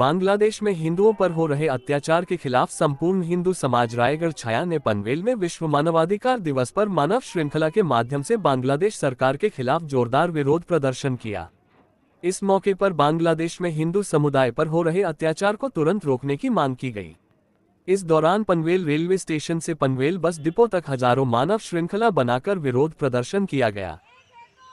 बांग्लादेश में हिंदुओं पर हो रहे अत्याचार के खिलाफ संपूर्ण हिंदू समाज रायगढ़ छाया ने पनवेल में विश्व मानवाधिकार दिवस पर मानव श्रृंखला के माध्यम से बांग्लादेश सरकार के खिलाफ जोरदार विरोध प्रदर्शन किया। इस मौके पर बांग्लादेश में हिंदू समुदाय पर हो रहे अत्याचार को तुरंत रोकने की मांग की गई। इस दौरान पनवेल रेलवे स्टेशन से पनवेल बस डिपो तक हजारों मानव श्रृंखला बनाकर विरोध प्रदर्शन किया गया।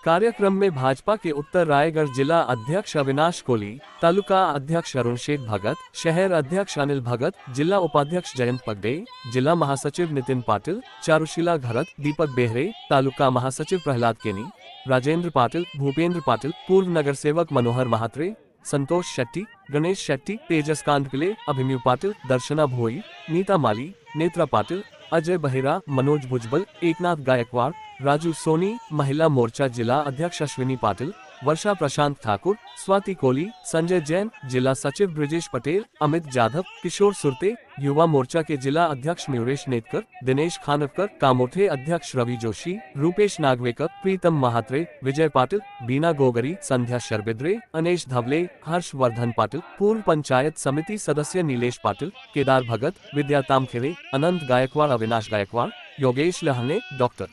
कार्यक्रम में भाजपा के उत्तर रायगढ़ जिला अध्यक्ष अविनाश कोहली, तालुका अध्यक्ष अरुण शेख भगत, शहर अध्यक्ष अनिल भगत, जिला उपाध्यक्ष जयंत पगडे, जिला महासचिव नितिन पाटिल, चारुशीला घरत, दीपक बेहरे, तालुका महासचिव प्रहलाद केनी, राजेंद्र पाटिल, भूपेंद्र पाटिल, पूर्व नगर सेवक मनोहर महात्रे, संतोष शेट्टी, गणेश शेट्टी, तेजस कांडपिले, अभिमन्यु पाटिल, दर्शना भोई, नीता माली, नेत्रा पाटिल, अजय बहेरा, मनोज भुजबल, एकनाथ गायकवाड़, राजू सोनी, महिला मोर्चा जिला अध्यक्ष अश्विनी पाटिल, वर्षा प्रशांत ठाकुर, स्वाति कोहली, संजय जैन, जिला सचिव ब्रिजेश पटेल, अमित जाधव, किशोर सुरते, युवा मोर्चा के जिला अध्यक्ष मयूरेश नेतकर, दिनेश खानवकर, कामोठे अध्यक्ष रवि जोशी, रूपेश नागवेकर, प्रीतम महात्रे, विजय पाटिल, बीना गोगरी, संध्या शर्बिद्रे, अनेश धवले, हर्षवर्धन पाटिल, पूर्व पंचायत समिति सदस्य नीलेश पाटिल, केदार भगत, विद्या तामखेरे, अनंत गायकवाड़, अविनाश गायकवाड़, योगेश लहने, डॉक्टर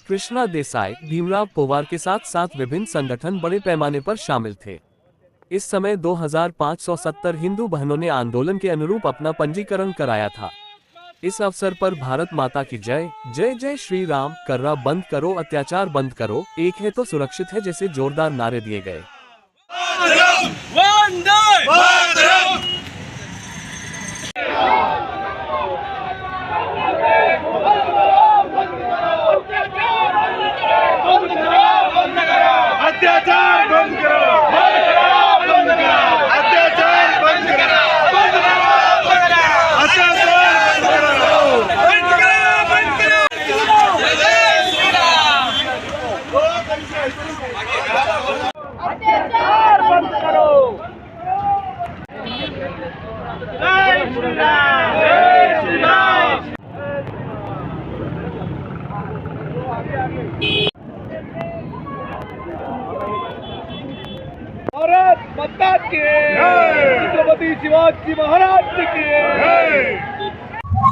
कृष्णा देसाई, भीमराव पोवार के साथ साथ विभिन्न संगठन बड़े पैमाने पर शामिल थे। इस समय 2570 हिंदू बहनों ने आंदोलन के अनुरूप अपना पंजीकरण कराया था। इस अवसर पर भारत माता की जय, जय जय श्री राम, कर्रा बंद करो, अत्याचार बंद करो, एक है तो सुरक्षित है जैसे जोरदार नारे दिए गए। अत्याचार बंद करो, बंद करो, अत्याचार बंद करो, बंद करो, अत्याचार बंद करो, बंद करो, जय श्री राम, अत्याचार बंद करो, जय श्री राम, जय श्री राम। भारत माता की छत्रपती शिवाजी महाराज की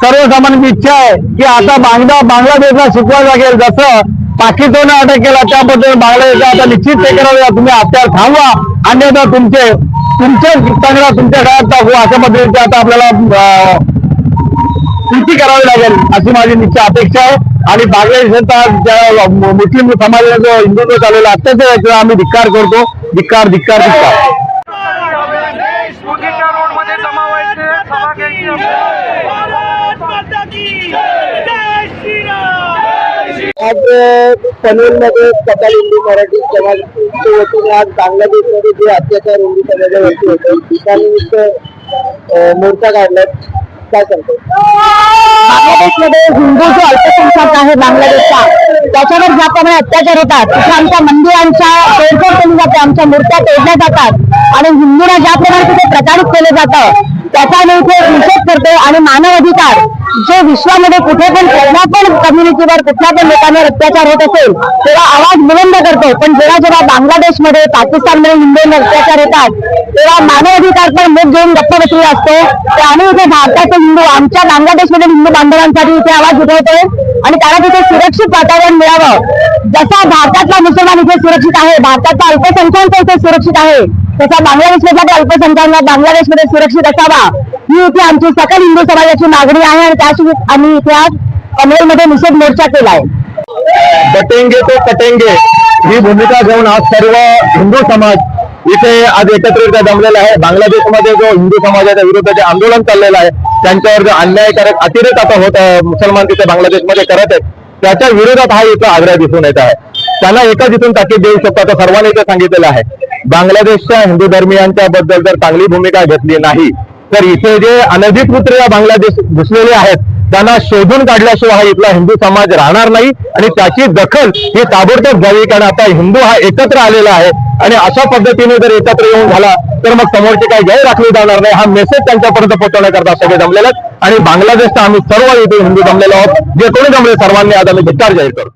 सर्वसामान्यांची इच्छा आहे की आता बांगलादेशला शिकवायला लागेल, जसं पाकिस्तानने अटक केला त्याबद्दल बांगलादेशला आता निश्चित ते करावे, तुम्ही हत्यार थांबवा, अन्यथा तुमचे चांगला तुमच्या घरात टाकू, अशा पद्धतीने आता आपल्याला कृती करावी लागेल अशी माझी निश्चित अपेक्षा आहे। आणि बांगलादेशात मुस्लिम समाजाचा जो हिंदुत्व चाललेला अत्याचार आम्ही धिक्कार करतो, धिक्कार धिक्कार धिक्कार। आज पनवेलमध्ये सकल हिंदू मराठी समाजाच्या वतीने आज बांगलादेशमध्ये जे अत्याचार हिंदू समाजावरती होते त्यानिमित्त मोर्चा काढला, काय सांगतो? बांगलादेशमध्ये हिंदू जो अल्पसंख्याक आहे बांगलादेशचा, त्याच्यावर ज्याप्रमाणे अत्याचार होतात, तिथे आमच्या मंदिरांच्या तोडफोड केली जाते, आमच्या मूर्त्या तोडल्या जातात आणि हिंदूंना ज्याप्रमाणे तिथे प्रताडित केलं जातं त्याचा मी इथे निषेध करते। आणि मानव अधिकार जे विश्वामध्ये कुठे पण कुठल्या पण कम्युनिटीवर कुठल्या पण लोकांवर अत्याचार होत असेल तेव्हा आवाज बुलंद करतो, पण जेव्हा बांगलादेशमध्ये पाकिस्तानमध्ये हिंदूंवर अत्याचार होतात तेव्हा मानव अधिकार पण मुख घेऊन गप्प बसलेला असतो। तर आम्ही इथे भारताचे हिंदू आमच्या बांगलादेशमधील हिंदू बांधवांसाठी इथे आवाज उठवतोय आणि त्याला तिथे सुरक्षित वातावरण मिळावं। जसा भारतातला मुसलमान इथे सुरक्षित आहे, भारतातला अल्पसंख्याक इथे सुरक्षित आहे, तसा बांगलादेशमधला अल्पसंख्याक बांगलादेशमध्ये सुरक्षित असावा ही इथे आमची सकल हिंदू समाजाची मागणी आहे आणि त्यासाठी आम्ही इथे आज पनवेलमध्ये निषेध मोर्चा केलाय। बटेंगे तो कटेंगे ही भूमिका घेऊन आज सर्व हिंदू समाज इथे आज एकत्रित जमलेला आहे। बांगलादेशमध्ये जो हिंदू समाजाच्या विरोधाचे आंदोलन चाललेलं आहे, त्यांच्यावर जो अन्यायकारक अतिरेक आता होत मुसलमान तिथे बांगलादेशमध्ये करत आहेत, त्याच्या विरोधात हा इथं आग्रह दिसून येत आहे। त्यांना एकच इथून ताकीद देऊ शकतो, आता सर्वांनी इथे सांगितलेलं आहे, बांगलादेशच्या हिंदू धर्मियांच्या बद्दल जर चांगली भूमिका घेतली नाही तर इथे जे अनधिकृत बांगलादेश घुसलेले आहेत त्यांना शोधून काढल्याशिवाय हा इथला हिंदू समाज राहणार नाही आणि त्याची दखल ही ताबडतोब घ्यावी, कारण आता हिंदू हा एकत्र आलेला आहे आणि अशा पद्धतीने जर एकत्र येऊन झाला तर मग समोरची काही गैर राखली जाणार नाही, हा मेसेज त्यांच्यापर्यंत पोहोचवण्याकरता सगळे जमलेले आहेत। आणि बांगलादेशचा आम्ही सर्व इथे हिंदू जमलेलो आहोत, जे कोणी जमले सर्वांनी आज आम्ही धिक्कार जाहीर करू।